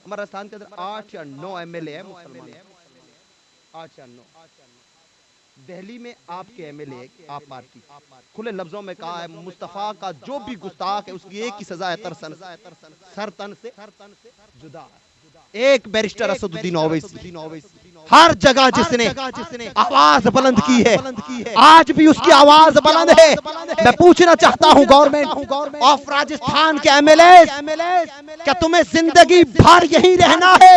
हमारे राजस्थान के अंदर 8 या 9 एमएलए है मुसलमान, 8 या 9। दिल्ली में आपके एमएलए, आप पार्टी खुले लफ्जों में कहा है मुस्तफा का जो भी गुस्ताख है उसकी एक ही सजा है, सर तन से जुदा। एक बैरिस्टर असदुद्दीन ओवैसी, हर जगह जिसने आवाज बुलंद की है, आज भी उसकी आवाज बुलंद है। मैं पूछना चाहता हूं गवर्नमेंट ऑफ राजस्थान के एमएलए, क्या तुम्हें जिंदगी भर यहीं रहना है?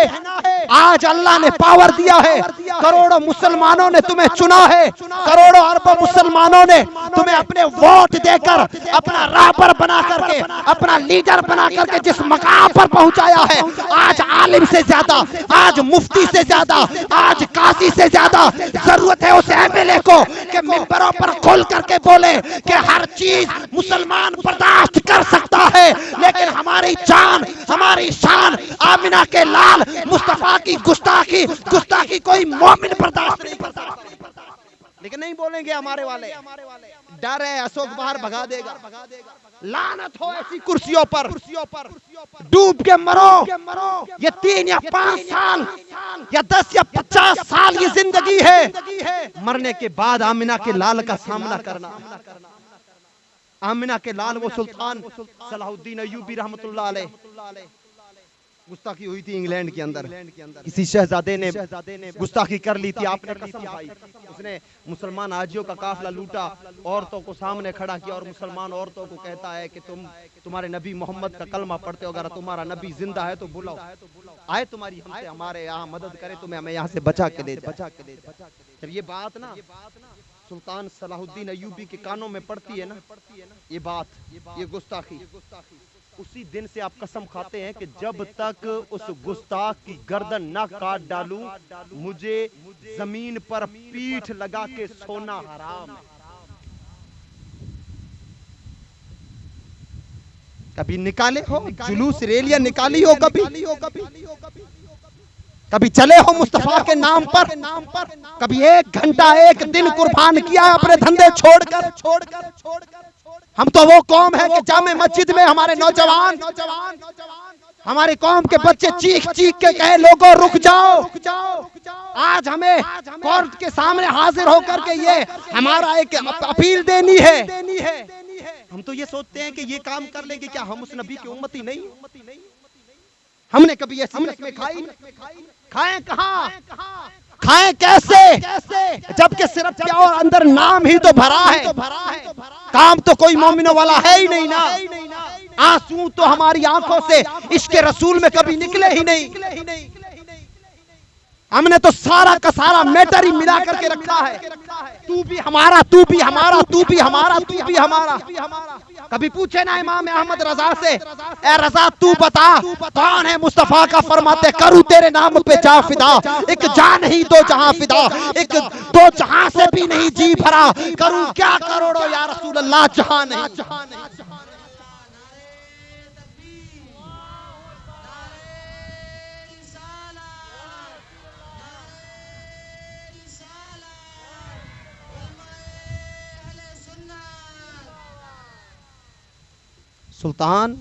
आज अल्लाह ने पावर दिया है, करोड़ों मुसलमानों ने तुम्हें चुना है, करोड़ों अरबों मुसलमानों ने तुम्हें अपने वोट देकर अपना राहबर बना करके, अपना लीडर बना करके जिस मकाम पर पहुंचाया है, आज आलिम से ज्यादा, आज मुफ्ती से ज्यादा, आज काजी से ज्यादा जरूरत है उस एमएलए को कि मिंबरों पर खोल करके बोले कि हर चीज मुसलमान बर्दाश्त कर सकता है, लेकिन हमारी जान, हमारी शान, आमिना के लाल मुस्तफा की गुस्ताखी कोई मोमिन बर्दाश्त नहीं करता। लेकिन नहीं बोलेंगे हमारे वाले, डर है अशोक बाहर भगा देगा। लानत हो ऐसी कुर्सियों पर, डूब के मरो। ये 3 या 5 साल या 10 या 50 साल ये जिंदगी है, मरने के बाद आमिना के लाल का सामना करना। आमिना के लाल वो सुल्तान सलाहुद्दीन अय्यूबी रहमतुल्लाह अलैह, गुस्ताखी हुई थी इंग्लैंड के अंदर, किसी शहजादे ने गुस्ताखी कर ली थी, आपने कसम खाई। उसने मुसलमान हाजियों का काफिला लूटा, औरतों को सामने खड़ा किया और मुसलमान औरतों को कहता है कि तुम्हारे नबी मोहम्मद का कलमा पढ़ते हो, अगर तुम्हारा नबी जिंदा है तो बुलाओ, आए तुम्हारी हमसे हमारे यहाँ मदद करे, तुम्हें हमें यहाँ से बचा के ले जाए। जब ये बात ना सुल्तान सलाहुद्दीन अय्यूबी के कानों में पड़ती है ना, ये बात, ये गुस्ताखी, उसी दिन से आप कसम खाते हैं कि जब तक उस गुस्ताख की गर्दन ना काट डालूं, मुझे जमीन पर पीठ लगा के सोना हराम है। कभी निकाले हो जुलूस रैलियां, निकाली हो कभी चले हो मुस्तफा के नाम पर, कभी 1 घंटा 1 दिन कुर्बान किया अपने धंधे छोड़कर। हम तो वो कौम है कि जामे मस्जिद में हमारे नौजवान, हमारी कौम के बच्चे चीख के कहे लोगों रुक जाओ। आज हमें कोर्ट के सामने हाजिर होकर के ये हमारा एक अपील देनी है। हम तो ये सोचते हैं कि ये काम कर लेंगे, क्या हम उस नबी की उम्मती नहीं? हमने कभी ऐसी रस्में खाई? खाएं कहाँ, खाएं कैसे, जबकि सिर्फ क्या और अंदर नाम ही तो भरा है, काम तो कोई मोमिनों वाला है ही नहीं ना। आंसू तो हमारी आंखों से इश्क रसूल में कभी निकले ही नहीं। हमने तो सारा का सारा मैटर ही मिला करके रखा है, तू भी हमारा, तू भी हमारा, तू भी हमारा, तू भी हमारा। कभी पूछे ना इमाम अहमद रजा से, ए रजा तू बता कौन है मुस्तफा का फरमाते करूं तेरे नाम पे जा फिदा, एक जान ही 2 जहां फिदा, एक 2 जहां से भी नहीं जी भरा, करूं क्या करोड़ों या रसूल अल्लाह जहां नहीं। सुल्तान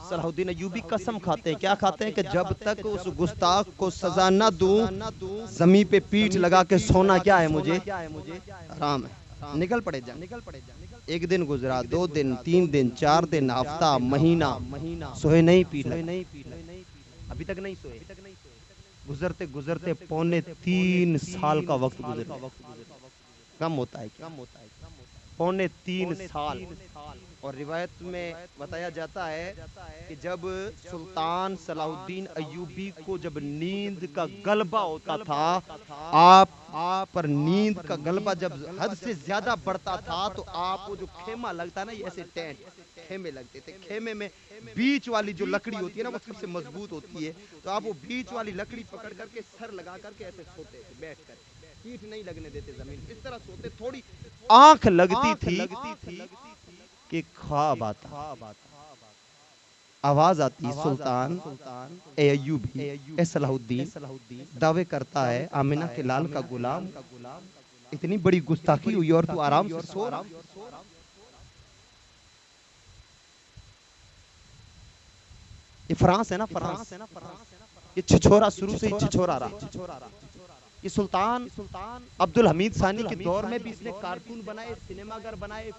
सलाहुद्दीन अय्यूबी कसम खाते हैं, क्या खाते हैं कि जब तक उस गुस्ताख को सजा न दूं, जमीन पे पीठ लगा के सोना क्या है मुझे आराम है। निकल पड़े जा। 1 दिन गुजरा, 2 दिन, 3 दिन, 4 दिन, हफ्ता, महीना, सोए नहीं, पीठ अभी तक नहीं सोए। गुजरते गुजरते पौने 3 साल का वक्त गुजर, कम होता है पौने 3 साल। और रिवायत में बताया जाता है कि जब सुल्तान सलाहुद्दीन अय्यूबी को जब नींद का गलबा होता था, आप पर नींद का गलबा जब हद से ज्यादा बढ़ता था, तो आपको जो खेमा लगता ना, ये ऐसे टेंट खेमे लगते थे। खेमे में बीच वाली जो लकड़ी होती है ना, वो सबसे मजबूत होती है, तो आप वो बीच वाली लकड़ी पकड़ करके सर लगा करके ऐसे सोते थे, बैठ कर, पीठ नहीं लगने देते जमीन, इस तरह सोते। थोड़ी आंख लगती थी कि ख्वाब आता, आवाज आती, सुल्तान ए अय्यूबी, ए सलाहुद्दीन, दावे करता है आमिना के लाल का गुलाम, इतनी बड़ी गुस्ताखी हुई और तू आराम से सो रहा। ये फ्रांस है ना, फ्रांस। ये छिछोरा शुरू से ही छिछोरा रहा। ये सुल्तान अब्दुल हमीद सानी के दौर में भी इसने कार्टून बनाए, सिनेमाघर बनाए,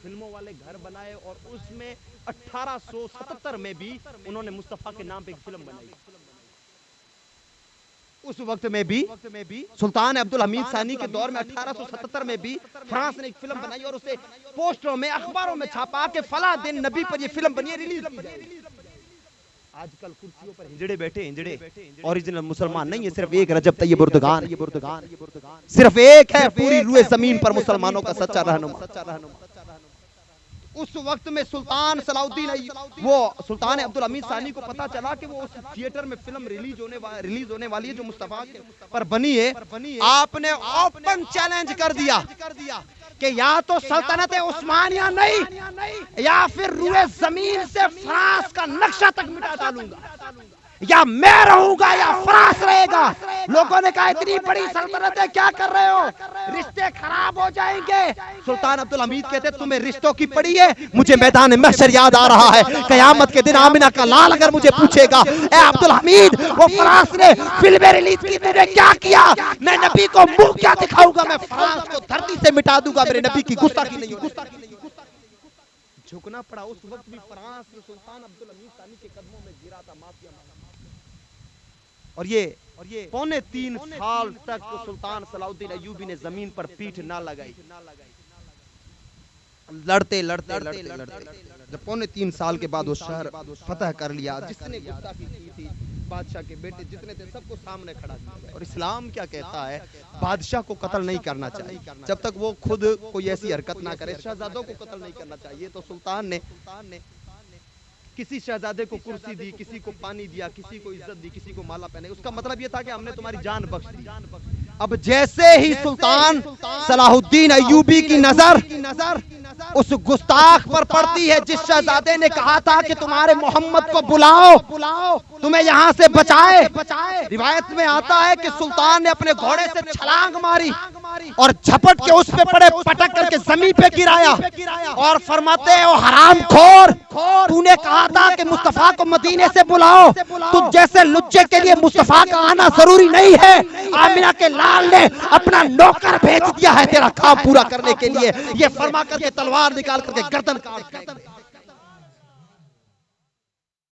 फिल्मों वाले घर बनाए, और उसमें 1877 में भी उन्होंने मुस्तफा के नाम पे एक फिल्म बनाई। उस वक्त में भी सुल्तान अब्दुल हमीद सानी के दौर में 1877 में भी फ्रांस ने एक फिल्म बनाई और उसे पोस्टरों में, अखबारों में छापा के फला दिन नबी पर ये फिल्म बनी है, रिलीज की जाएगी। आजकल कुर्सियों पर हिजड़े बैठे, हिजड़े ओरिजिनल मुसलमान नहीं है, सिर्फ एक रजब तैयब उर्दगान, सिर्फ एक है पूरी रूए जमीन पर मुसलमानों का सच्चा रहनुमा। उस वक्त में सुल्तान सलाउद्दीन वो सुल्तान अब्दुल हमीद सानी को पता चला कि वो उस थिएटर में फिल्म रिलीज होने वाली है जो मुस्तफा के पर बनी है। आपने ओपन चैलेंज कर दिया कि या तो सल्तनत उस्मानिया नहीं, या फिर रूए जमीन से फ्रांस का नक्शा तक मिटा डालूंगा, या मैं रहूंगा या फ्रांस रहेगा। लोगों ने कहा इतनी बड़ी सल्तनत है, क्या कर रहे हो, रिश्ते खराब हो जाएंगे। सुल्तान अब्दुल हमीद कहते तुम्हें रिश्तों की पड़ी है, मुझे मैदान महशर याद आ रहा है। कयामत के दिन आमिना का लाल अगर मुझे पूछेगा, ए अब्दुल हमीद वो फ्रांस ने फिल्में रिलीज की, तूने क्या किया, मैं नबी को मुंह क्या दिखाऊंगा, मैं फ्रांस को धरती से मिटा दूंगा, मेरे नबी की गुस्ताखी नहीं होगी। झुकना पड़ा। उस वक्त भी फ्रांस सुल्तान अब्दुल हमीद सानी के कदमों में गिरा था, माफिया। और ये पौने 3 साल तक सुल्तान सलाउद्दीन अय्यूबी ने जमीन पर पीठ ना लगाई, लड़ते जब पौने 3 साल के बाद वो शहर फतह कर लिया, जिसने गुस्ताखी की थी बादशाह के बेटे जितने थे सबको सामने खड़ा किया। और इस्लाम क्या कहता है, बादशाह को कत्ल नहीं करना चाहिए जब तक वो खुद कोई ऐसी हरकत ना करे, शहजादों को कत्ल नहीं करना चाहिए। तो सुल्तान ने किसी शहजादे को कुर्सी दी, किसी को पानी दिया, किसी को इज्जत दी, किसी को माला पहने। उसका मतलब ये था कि हमने तुम्हारी जान बख्श दी। अब जैसे ही सुल्तान सलाहुद्दीन अय्यूबी की नजर उस गुस्ताख पर पड़ती है जिस शहजादे ने कहा था कि तुम्हारे मोहम्मद को बुलाओ तुम्हें यहाँ से बचाए। रिवायत में आता है कि सुल्तान ने अपने घोड़े से छलांग मारी और झपट के उस पे पड़े, पटक करके जमीन पे गिराया और फरमाते हैं, ओ हरामखोर, तूने कहा था कि मुस्तफा को मदीने से बुलाओ, तुझ जैसे लुच्चे के लिए मुस्तफा का आना जरूरी नहीं है। आमिना के लाल ने अपना नौकर भेज दिया है तेरा काम पूरा करने के लिए। ये फरमा करके तलवार निकाल करके गर्दन काट